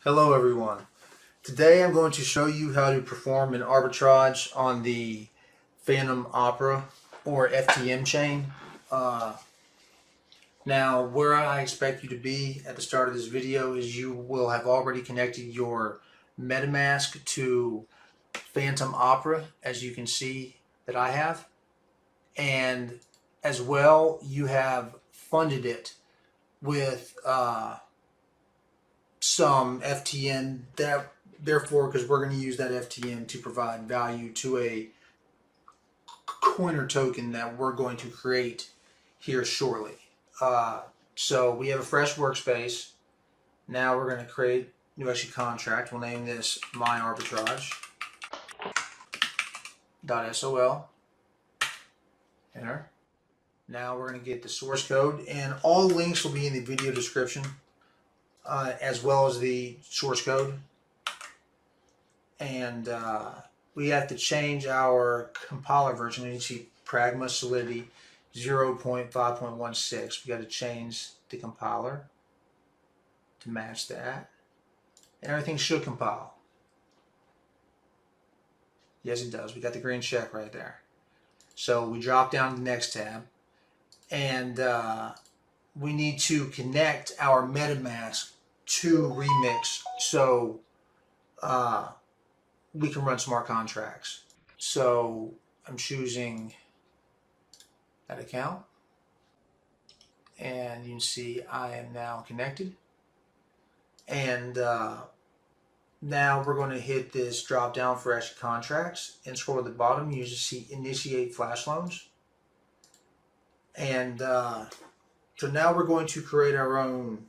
Hello everyone. Today I'm going to show you how to perform an arbitrage on the Fantom Opera or FTM chain. Now where I expect you to be at the start of this video is you will have already connected your Metamask to Fantom Opera, as you can see that I have, and as well you have funded it with some FTM, therefore, because we're going to use that FTM to provide value to a coiner token that we're going to create here shortly. So we have a fresh workspace. Now we're going to create a new execute contract. We'll name this my arbitrage.sol. Enter. Now we're going to get the source code, and all links will be in the video description, as well as the source code. And we have to change our compiler version. We need to see Pragma Solidity 0.5.16. We got to change the compiler to match that, and everything should compile. Yes, it does. We got the green check right there. So we drop down to the next tab, and we need to connect our MetaMask to Remix so we can run smart contracts. So I'm choosing that account, and you can see I am now connected. And now we're going to hit this drop down for extra contracts and scroll to the bottom. You just see initiate flash loans. And so now we're going to create our own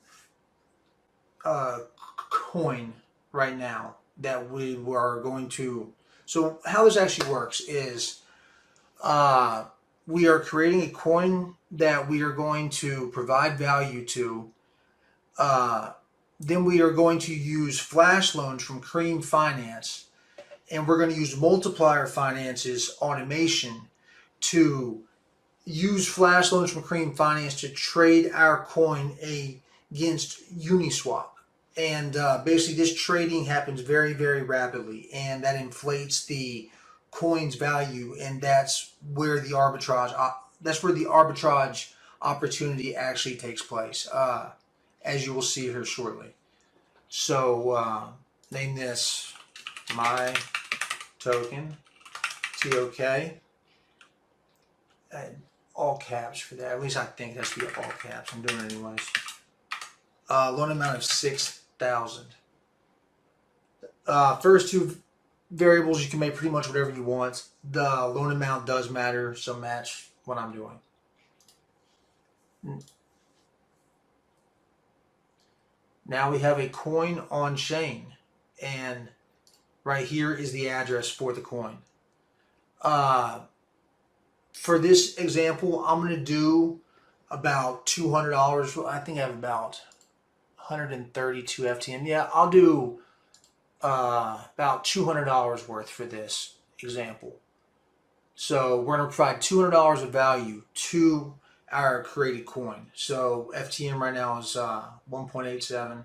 coin right now that we are going to. So how this actually works is we are creating a coin that we are going to provide value to. Then we are going to use flash loans from Cream Finance, and we're going to use multiplier finances automation to use flash loans from Cream Finance to trade our coin against Uniswap. And basically this trading happens very, very rapidly, and that inflates the coin's value, and that's where the arbitrage opportunity actually takes place, as you will see here shortly. So name this my token, TOK, and all caps for that. At least I think that's the all caps. I'm doing it anyways. Loan amount of 6,000. First two variables you can make pretty much whatever you want. The loan amount does matter, so match what I'm doing. Now we have a coin on chain, and right here is the address for the coin. For this example, I'm going to do about $200. I think I have about 132 FTM. Yeah, I'll do about $200 worth for this example. So we're going to provide $200 of value to our created coin. So FTM right now is 1.87.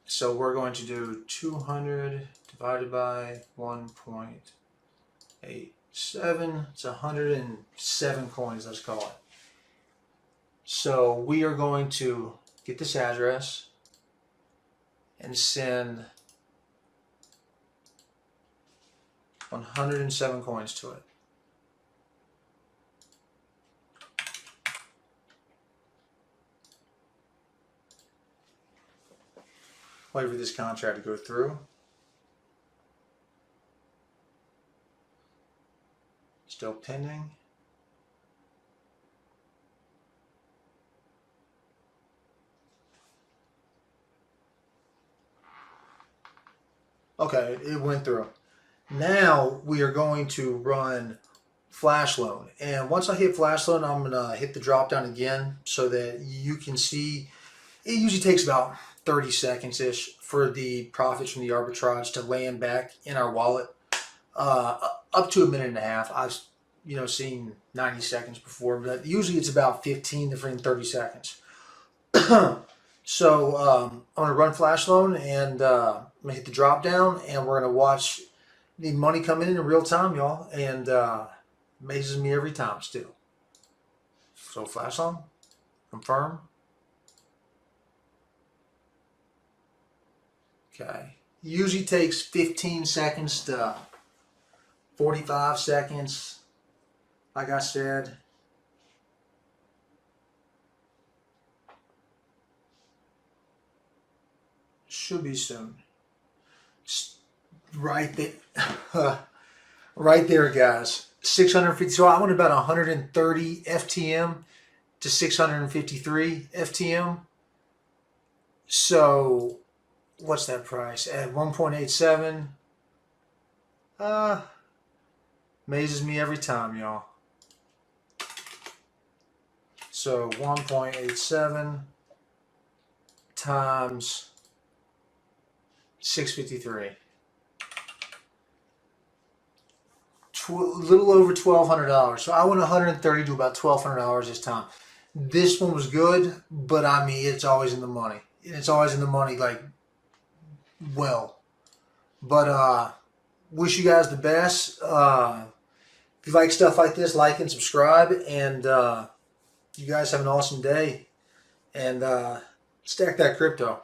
So we're going to do 200 divided by 1.87. It's 107 coins, let's call it. So we are going to get this address and send 107 coins to it. Wait for this contract to go through. Still pending. Okay, it went through. Now we are going to run flash loan, and once I hit flash loan, I'm gonna hit the drop down again so that you can see. It usually takes about 30 seconds ish for the profits from the arbitrage to land back in our wallet. Up to a minute and a half. I've seen 90 seconds before, but usually it's about 15 to 30 seconds. So I'm gonna run Flash Loan, and I'm gonna hit the drop down, and we're gonna watch the money come in real time, y'all, and amazes me every time still. So Flash Loan, confirm. Okay. Usually takes 15 seconds to 45 seconds. Like I said. Should be soon. Right there. Right there, guys. 650. So I went about 130 FTM to 653 FTM. So what's that price at 1.87? Amazes me every time, y'all. So 1.87 times 653. A little over $1,200. So I went 130 to about $1,200 this time. This one was good, but I mean, it's always in the money. It's always in the money, like, well. But wish you guys the best. If you like stuff like this, like and subscribe. And you guys have an awesome day. And stack that crypto.